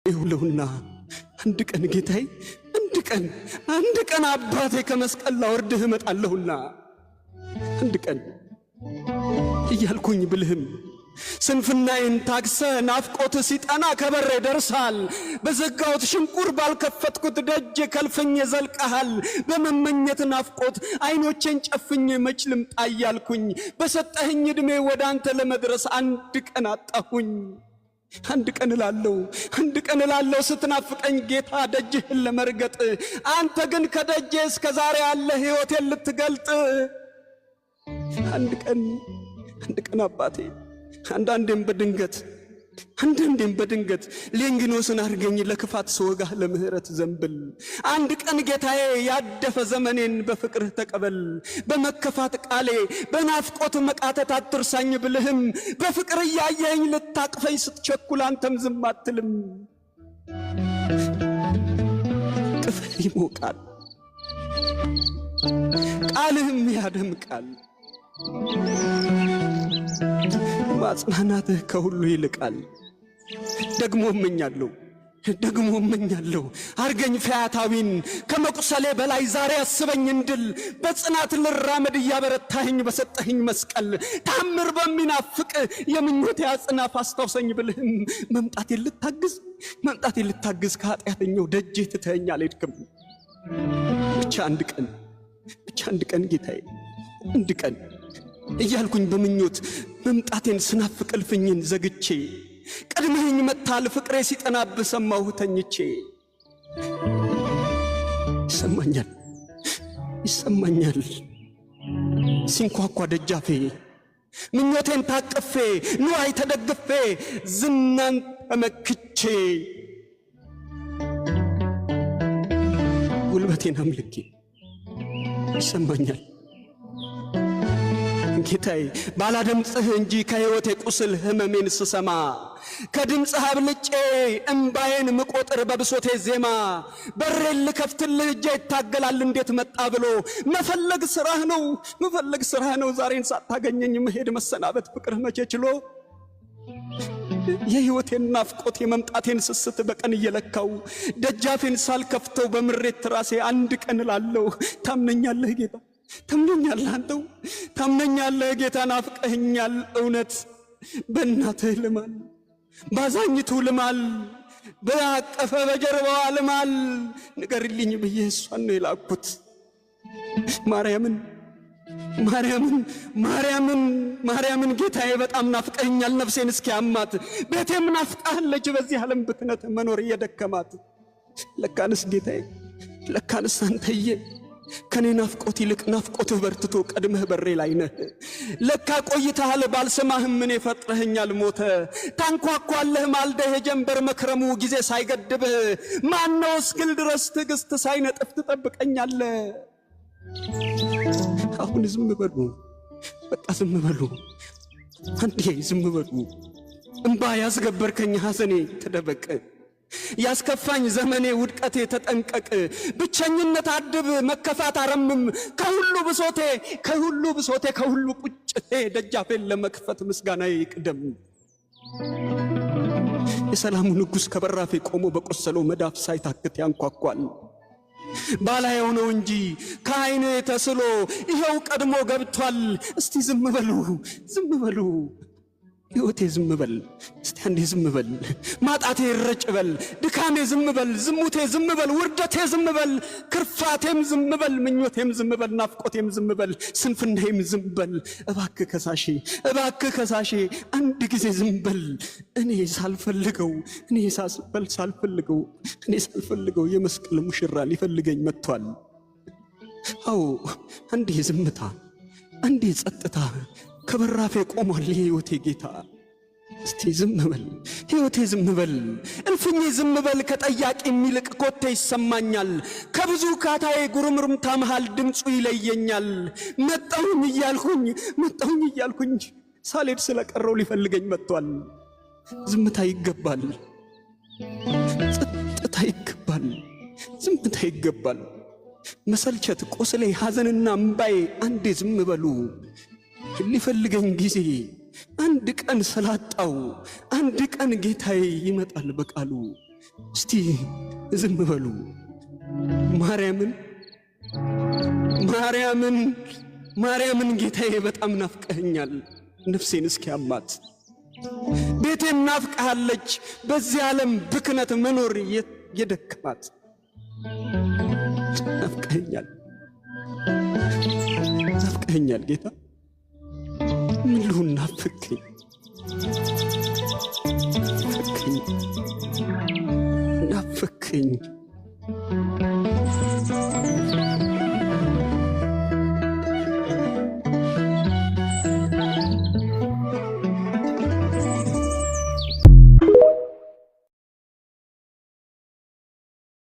ይሁሉና አንድ ቀን ጌታዬ አንድ ቀን አባቴ ከመስቀል ላወርድህ እመጣለሁና አንድ ቀን እያልኩኝ ብልህም ስንፍናዬን ታግሰ ናፍቆት ሲጠና ከበሬ ደርሳል። በዘጋሁት ሽንቁር ባልከፈትኩት ደጅ ከልፍኝ ዘልቀሃል። በመመኘት ናፍቆት አይኖቼን ጨፍኝ መች ልምጣ እያልኩኝ በሰጠኸኝ ዕድሜ ወደ አንተ ለመድረስ አንድ ቀን አጣሁኝ። አንድ ቀን እላለሁ ስትናፍቀኝ ጌታ ደጅህን ለመርገጥ አንተ ግን ከደጄ እስከ ዛሬ ያለ ሕይወቴን ልትገልጥ አንድ ቀን አባቴ አንዳንዴም በድንገት ሌንጊኖስን አርገኝ ለክፋት ስወጋህ ለምህረት ዘንብል አንድ ቀን ጌታዬ ያደፈ ዘመኔን በፍቅርህ ተቀበል። በመከፋት ቃሌ በናፍቆት መቃተት አትርሳኝ ብልህም በፍቅር እያየኝ ልታቅፈኝ ስትቸኩል አንተም ዝም አትልም። ቅፍህ ይሞቃል ቃልህም ያደምቃል። ማጽናናትህ ከሁሉ ይልቃል። ደግሞ እመኛለሁ አርገኝ ፈያታዊን ከመቁሰሌ በላይ ዛሬ አስበኝ እንድል በጽናት ልራመድ እያበረታኸኝ በሰጠኸኝ መስቀል ታምር በሚናፍቅ የምኞቴ አጽናፍ አስታውሰኝ ብልህም መምጣቴን ልታግዝ ከኃጢአተኛው ደጄ ትተኸኝ አልሄድክም። ብቻ አንድ ቀን ጌታዬ አንድ ቀን እያልኩኝ በምኞት መምጣቴን ስናፍቅ እልፍኝን ዘግቼ ቀድመኸኝ መጥተሃል ፍቅሬ ሲጠናብህ ሰማሁህ ተኝቼ። ይሰማኛል ሲንኳኳ ደጃፌ ምኞቴን ታቅፌ ንዋይ ተደግፌ ዝናን ተመክቼ ጉልበቴን አምልኬ ይሰማኛል ጌታዬ ባላደምጽህ እንጂ ከሕይወቴ ቁስል ህመሜን ስሰማ ከድምጽህ አብልጬ እምባዬን ምቆጥር በብሶቴ ዜማ በሬን ልከፍትልህ እጄ ይታገላል እንዴት መጣ ብሎ መፈለግ ስራህ ነው ዛሬን ሳታገኘኝ መሄድ መሰናበት ፍቅርህ መቼ ችሎ የሕይወቴን ናፍቆት የመምጣቴን ስስት በቀን እየለካው ደጃፌን ሳልከፍተው በምሬት ራሴ አንድ ቀን እላለሁ ታምነኛለህ ጌታ አንተው ታምነኛለህ ጌታ ናፍቀኸኛል እውነት በእናትህ ልማል ባዛኝቱ ልማል በአቀፈ በጀርባዋ ልማል ንገርልኝ ብዬ እሷን ነው የላኩት ማርያምን ጌታዬ በጣም ናፍቀኸኛል ነፍሴን እስኪያማት ቤቴም ናፍቃለች በዚህ ዓለም ብትነት መኖር እየደከማት ለካንስ ጌታዬ ለካንስ አንተዬ ከኔ ናፍቆት ይልቅ ናፍቆትህ በርትቶ ቀድመህ በሬ ላይ ነህ። ለካ ቆይተሃል ባልሰማህም ምን ፈጥረኸኛል ሞተ ታንኳኳለህ ማልደህ የጀንበር መክረሙ ጊዜ ሳይገድብህ ማነው እስክል ድረስ ትዕግስት ሳይነጥፍ ትጠብቀኛለህ። አሁን ዝም በሉ በቃ ዝም በሉ አንዴ ዝም በሉ እምባ ያስገበርከኝ ሐዘኔ ተደበቅ ያስከፋኝ ዘመኔ ውድቀቴ ተጠንቀቅ ብቸኝነት አድብ መከፋት አረምም ከሁሉ ብሶቴ ከሁሉ ቁጭቴ ደጃፌን ለመክፈት ምስጋናዬ ይቅደም። የሰላሙ ንጉሥ ከበራፌ ቆሞ በቆሰለው መዳፍ ሳይታክት ያንኳኳል ባላየው ነው እንጂ ከዓይኔ ተስሎ ይኸው ቀድሞ ገብቷል። እስቲ ዝም በሉ ሕይወቴ ዝም በል እስቲ አንዴ ዝም በል ማጣቴ ይረጭ በል ድካሜ ዝም በል ዝሙቴ ዝም በል ውርደቴ ዝም በል ክርፋቴም ዝም በል ምኞቴም ዝም በል ናፍቆቴም ዝም በል ስንፍናዬም ዝም በል እባክህ ከሳሼ አንድ ጊዜ ዝም በል እኔ ሳልፈልገው የመስቀል ሙሽራ ሊፈልገኝ መጥቷል። አዎ አንዴ ዝምታ አንዴ ጸጥታ ከበራፌ ቆሟል የሕይወቴ ጌታ። እስቲ ዝም በል ሕይወቴ ዝም በል እልፍኜ ዝም በል ከጠያቂ የሚልቅ ኮቴ ይሰማኛል ከብዙ ካታዬ ጉርምርምታ መሃል ድምፁ ይለየኛል። መጣሁኝ እያልኩኝ ሳልሄድ ስለቀረው ሊፈልገኝ መጥቷል። ዝምታ ይገባል ጸጥታ ይገባል ዝምታ ይገባል መሰልቸት ቁስሌ ሐዘንና እምባዬ አንዴ ዝም በሉ ሊፈልገኝ ጊዜ አንድ ቀን ስላጣው አንድ ቀን ጌታዬ ይመጣል በቃሉ እስቲ ዝም በሉ። ማርያምን ጌታዬ በጣም ናፍቀኸኛል። ነፍሴን እስኪያማት ቤቴም ናፍቀሃለች። በዚህ ዓለም ብክነት መኖር የደከማት ናፍቀኸኛል ጌታ። ምን ልሁን? ናፈከኝ